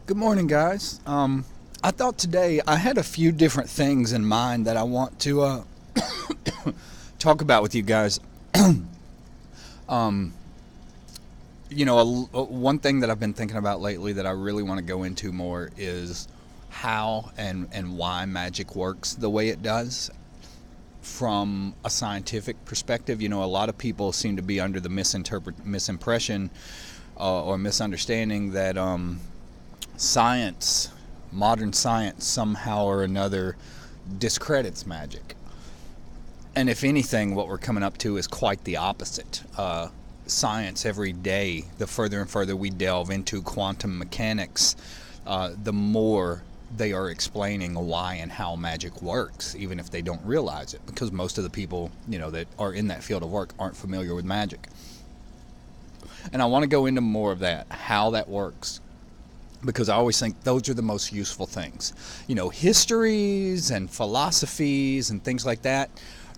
Good morning, guys. I thought today I had a few different things in mind that I want to talk about with you guys. Um, one thing that I've been thinking about lately that I really want to go into more is how and why magic works the way it does from a scientific perspective. A lot of people seem to be under the misimpression or misunderstanding that science, modern science, somehow or another discredits magic. And if anything, what we're coming up to is quite the opposite. Science, every day, the further and further we delve into quantum mechanics, the more they are explaining why and how magic works, even if they don't realize it, because most of the people, that are in that field of work aren't familiar with magic. And I want to go into more of that, how that works, because I always think those are the most useful things. Histories and philosophies and things like that,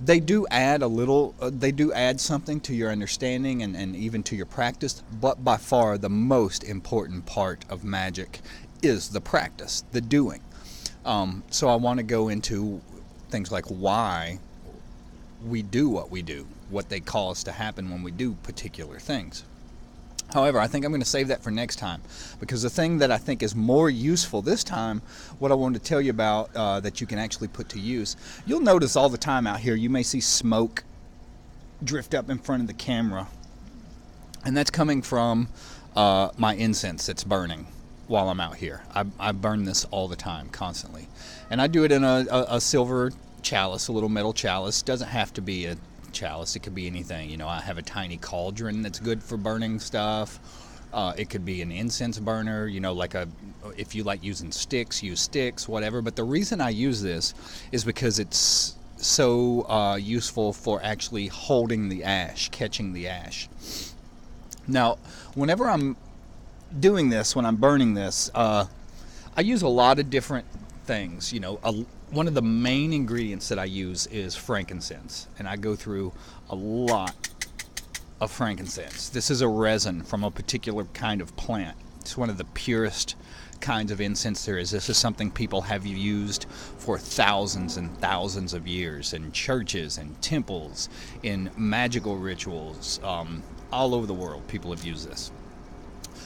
they do add they do add something to your understanding and even to your practice, but by far the most important part of magic is the practice, the doing. So I want to go into things like why we do what we do, what they cause to happen when we do particular things. However, I think I'm going to save that for next time, because the thing that I think is more useful this time, what I wanted to tell you about that you can actually put to use, you'll notice all the time out here you may see smoke drift up in front of the camera, and that's coming from my incense that's burning while I'm out here. I burn this all the time, constantly, and I do it in a silver chalice, a little metal chalice. Doesn't have to be a chalice, it could be anything. I have a tiny cauldron that's good for burning stuff. It could be an incense burner, if you like using sticks, use sticks, whatever. But the reason I use this is because it's so useful for actually holding the ash, catching the ash. Now, whenever I'm doing this, when I'm burning this, I use a lot of different things. One of the main ingredients that I use is frankincense, and I go through a lot of frankincense. This is a resin from a particular kind of plant. It's one of the purest kinds of incense there is. This is something people have used for thousands and thousands of years in churches and temples, in magical rituals, all over the world. People have used this.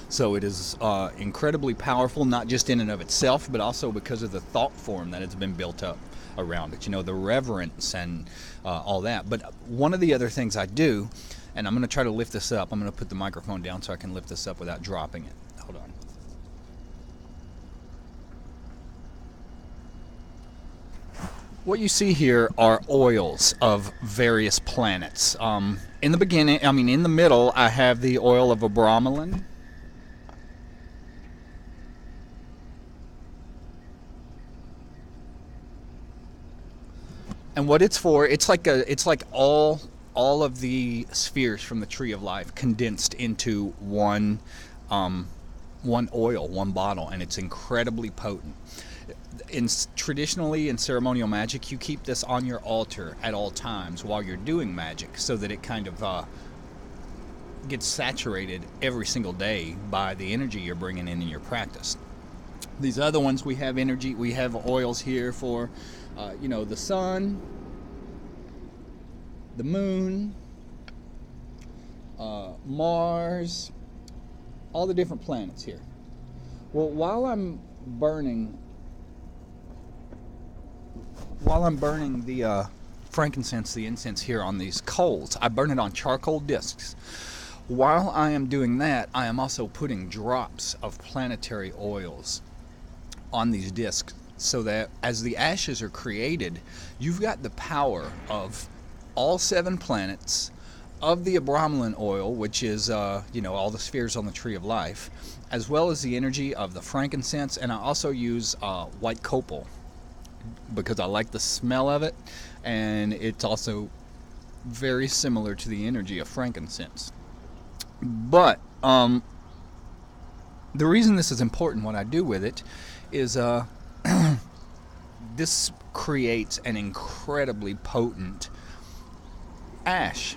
So it is incredibly powerful, not just in and of itself, but also because of the thought form that has been built up around it, the reverence and all that. But one of the other things I do, and I'm going to try to lift this up. I'm going to put the microphone down so I can lift this up without dropping it. Hold on. What you see here are oils of various planets. In the middle, I have the oil of Abramelin. And what it's for, it's like all of the spheres from the tree of life condensed into one oil, one bottle, and it's incredibly potent. Traditionally in ceremonial magic, you keep this on your altar at all times while you're doing magic, so that it kind of gets saturated every single day by the energy you're bringing in your practice. These other ones, we have oils here for the sun, the moon, Mars, all the different planets here. Well, while I'm burning the frankincense, the incense here on these coals, I burn it on charcoal discs. While I am doing that, I am also putting drops of planetary oils on these discs, so that as the ashes are created, you've got the power of all 7 planets, of the Abramelin oil, which is all the spheres on the tree of life, as well as the energy of the frankincense. And I also use white copal because I like the smell of it, and it's also very similar to the energy of frankincense. But the reason this is important, what I do with it, is this creates an incredibly potent ash.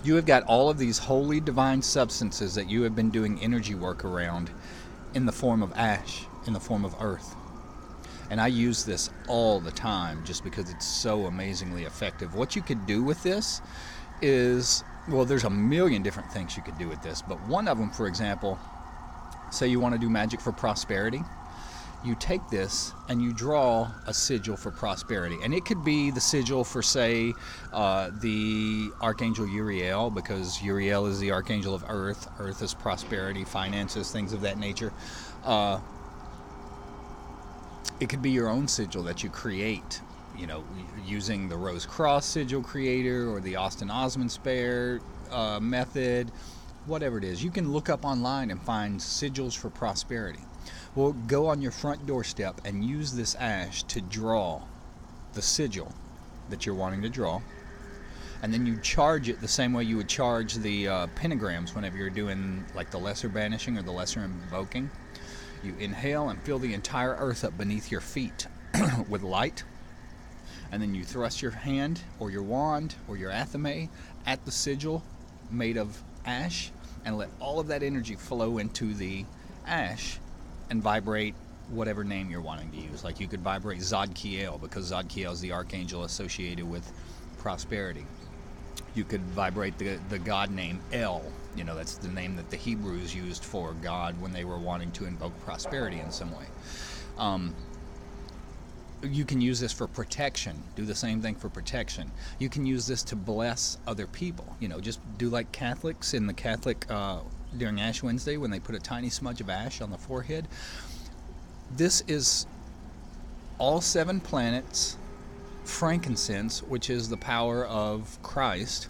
You have got all of these holy divine substances that you have been doing energy work around, in the form of ash, in the form of earth. And I use this all the time just because it's so amazingly effective. What you could do with this is, well, there's a million different things you could do with this, but one of them, for example, say you want to do magic for prosperity. You take this and you draw a sigil for prosperity, and it could be the sigil for, say, the Archangel Uriel, because Uriel is the Archangel of Earth. Earth is prosperity, finances, things of that nature. It could be your own sigil that you create, you know, using the Rose Cross sigil creator or the Austin Osman Spare method, whatever it is. You can look up online and find sigils for prosperity. Well, go on your front doorstep and use this ash to draw the sigil that you're wanting to draw, and then you charge it the same way you would charge the pentagrams whenever you're doing like the lesser banishing or the lesser invoking. You inhale and fill the entire earth up beneath your feet with light, and then you thrust your hand or your wand or your athame at the sigil made of ash and let all of that energy flow into the ash and vibrate whatever name you're wanting to use. Like you could vibrate Zadkiel, because Zadkiel is the archangel associated with prosperity. You could vibrate the god name El. You know, that's the name that the Hebrews used for God when they were wanting to invoke prosperity in some way. You can use this for protection. Do the same thing for protection. You can use this to bless other people. You know, just do like Catholics in the Catholic during Ash Wednesday when they put a tiny smudge of ash on the forehead. This is all 7 planets, frankincense, which is the power of Christ,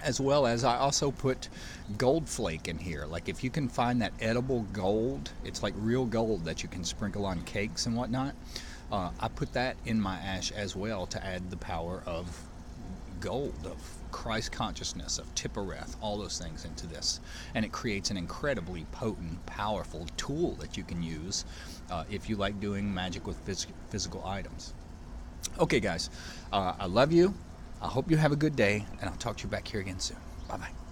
as well as I also put gold flake in here. Like if you can find that edible gold, it's like real gold that you can sprinkle on cakes and whatnot. I put that in my ash as well to add the power of gold, of Christ consciousness, of Tippereth, all those things into this. And it creates an incredibly potent, powerful tool that you can use if you like doing magic with physical items. Okay, guys, I love you. I hope you have a good day, and I'll talk to you back here again soon. Bye-bye.